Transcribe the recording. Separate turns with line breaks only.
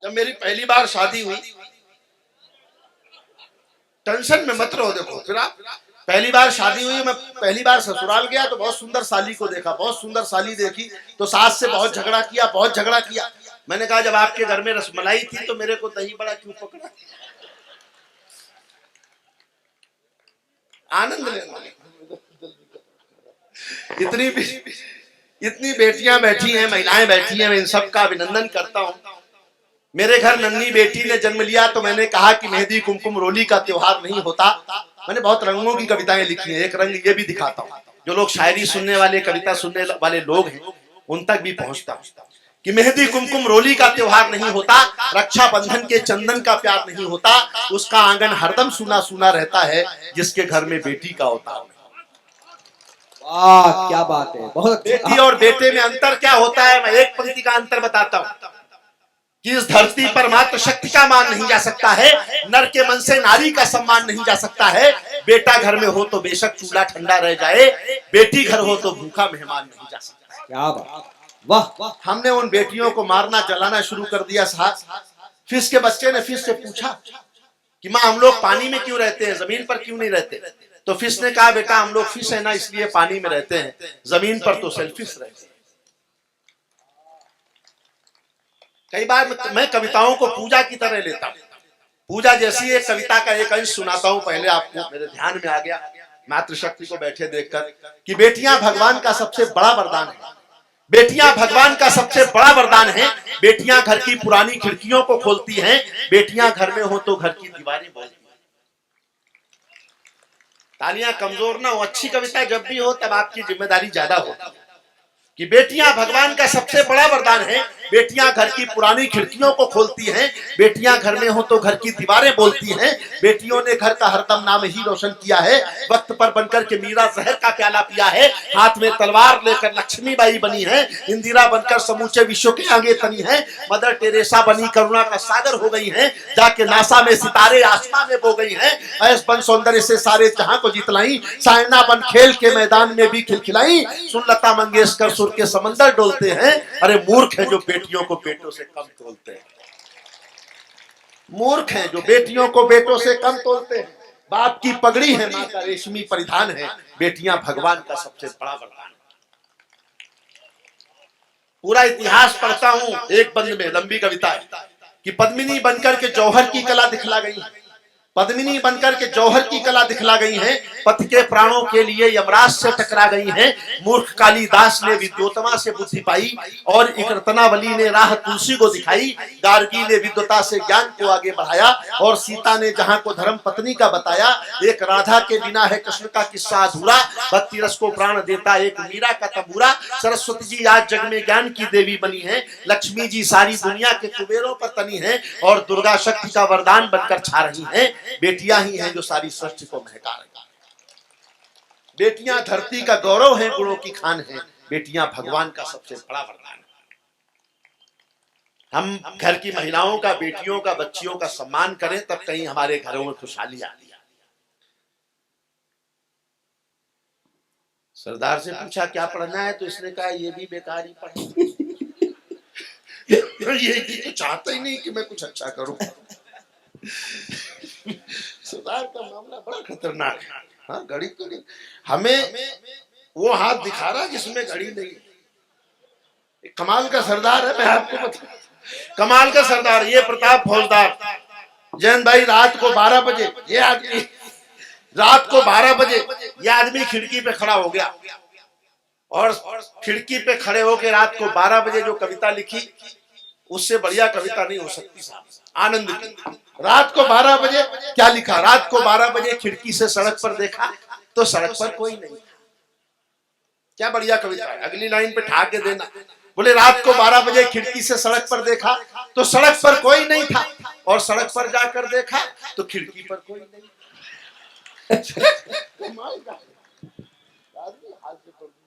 जब मेरी पहली बार शादी हुई, टेंशन में मत रहो। देखो फिर आप, पहली बार शादी हुई, मैं पहली बार ससुराल गया तो बहुत सुंदर साली को देखा, बहुत सुंदर साली देखी तो सास से बहुत झगड़ा किया, बहुत झगड़ा किया। मैंने कहा जब आपके घर में रसमलाई थी तो मेरे को दही बड़ा क्यों पकड़ा? आनंद लेना। इतनी बेटियां बैठी हैं, महिलाएं बैठी हैं, मैं इन सबका अभिनंदन करता हूं। मेरे घर नन्ही बेटी ने जन्म लिया तो मैंने कहा कि मेहंदी कुमकुम रोली का त्योहार नहीं होता। मैंने बहुत रंगों की कविताएं लिखी हैं, एक रंग ये भी दिखाता हूँ, जो लोग शायरी सुनने वाले, कविता सुनने वाले लोग हैं उन तक भी पहुंचता हूँ कि मेहंदी कुमकुम रोली का त्योहार नहीं होता, रक्षाबंधन के चंदन का प्यार नहीं होता, उसका आंगन हरदम सूना सूना रहता है जिसके घर में बेटी का अवतार नहीं।
वाह क्या बात है, बहुत।
बेटी और बेटे में अंतर क्या होता है, मैं एक पंक्ति का अंतर बताता हूँ कि इस धरती पर मात्र शक्ति का मान नहीं जा सकता है, नर के मन से नारी का सम्मान नहीं जा सकता है। बेटा घर में हो तो बेशक चूल्हा ठंडा रह जाए, बेटी घर हो तो भूखा मेहमान नहीं जा सकता।
क्या बात, वाह।
हमने उन बेटियों को मारना जलाना शुरू कर दिया साहब। फिश के बच्चे ने फिश से पूछा कि माँ हम लोग पानी में क्यों रहते हैं, जमीन पर क्यों नहीं रहते? तो फिश ने कहा बेटा हम लोग फिश है ना इसलिए पानी में रहते हैं, जमीन पर तो सेल्फिश रहते हैं। कई बार मैं कविताओं को पूजा की तरह लेता हूँ। पूजा जैसी एक कविता का एक अंश सुनाता हूँ, पहले आपको मेरे ध्यान में आ गया मातृशक्ति को बैठे देखकर कि बेटियां भगवान का सबसे बड़ा वरदान है। बेटियां भगवान का सबसे बड़ा वरदान है। बेटियां घर की पुरानी खिड़कियों को खोलती हैं, बेटियां घर में हो तो घर की दीवारें बोलती हैं। तालियां कमजोर ना हो, अच्छी कविता जब भी हो तब आपकी जिम्मेदारी ज्यादा होती है कि बेटियां भगवान का सबसे बड़ा वरदान है। बेटियां घर की पुरानी खिड़कियों को खोलती हैं, बेटियां घर में हो तो घर की दीवारें बोलती हैं। बेटियों ने घर का हरदम नाम ही रोशन किया है, वक्त पर बनकर के मीरा जहर का प्याला पिया है, हाथ में तलवार लेकर लक्ष्मीबाई बनी है, इंदिरा बनकर समूचे विश्व के आगे तनी है, मदर टेरेसा बनी करुणा का सागर हो गई है, जाके नासा में सितारे आसमान में बो गई हैं, ऐस बन सौंदर्य से सारे जहां को जितलाई, सायना बन खेल के मैदान में भी खिलखिलाई, सुन लता मंगेशकर सुर के समंदर डोलते हैं। अरे मूर्ख है जो बेटियों को बेटों से कम तोलते हैं, मूर्ख हैं जो बेटियों को बेटों से कम तोलते हैं। बाप की पगड़ी है, माँ का रेशमी परिधान है, बेटियां भगवान का सबसे बड़ा वरदान। पूरा इतिहास पढ़ता हूं एक बंद में, लंबी कविता है कि पद्मिनी बनकर के जौहर की कला दिखला गई, पद्मिनी बनकर के जौहर की कला दिखला गई हैं, पति के प्राणों के लिए यमराज से टकरा गई हैं। मूर्ख कालिदास ने विद्योतमा से बुद्धि पाई और एक रत्नावली ने राह तुलसी को दिखाई, गार्गी ने विद्वता से ज्ञान को आगे बढ़ाया और सीता ने जहां को धर्म पत्नी का बताया। एक राधा के बिना है कृष्ण का किस्सा अधूरा, भक्ति रस को प्राण देता एक मीरा का तबूरा। सरस्वती जी आज जग में ज्ञान की देवी बनी है, लक्ष्मी जी सारी दुनिया के कुबेरों पर तनी है और दुर्गा शक्ति का वरदान बनकर छा रही है। बेटियां ही हैं जो सारी सृष्टि को महका रही हैं। बेटियां धरती का गौरव है, गुणों की खान है, बेटियां भगवान का सबसे बड़ा वरदान है। हम घर की महिलाओं का, बेटियों का, बच्चियों का सम्मान करें तब कहीं हमारे घरों में खुशहाली आती है। सरदार से पूछा क्या पढ़ना है तो इसने कहा ये भी बेकार ही पढ़े। ये तो चाहता ही नहीं कि मैं कुछ अच्छा करूं। सरदार का मामला बड़ा खतरनाक है। हाँ घड़ी तो नहीं, हमें वो हाथ दिखा रहा जिसमें घड़ी नहीं। कमाल का सरदार है, मैं आपको बता, कमाल का सरदार ये प्रताप फौजदार। जैन भाई रात को 12 बजे ये आदमी, रात को 12 बजे ये आदमी खिड़की पे खड़ा हो गया और खिड़की पे खड़े होकर रात को 12 बजे जो कविता लिखी उससे बढ़िया कविता नहीं हो सकती साहब। आनंद की रात को 12 बजे क्या लिखा, रात को 12 बजे खिड़की से सड़क पर देखा तो सड़क पर कोई नहीं था। क्या बढ़िया कविता है। अगली लाइन पे ठा के देना, बोले रात को 12 बजे खिड़की से सड़क पर देखा तो सड़क पर कोई नहीं था और सड़क पर जाकर देखा तो खिड़की पर कोई नहीं।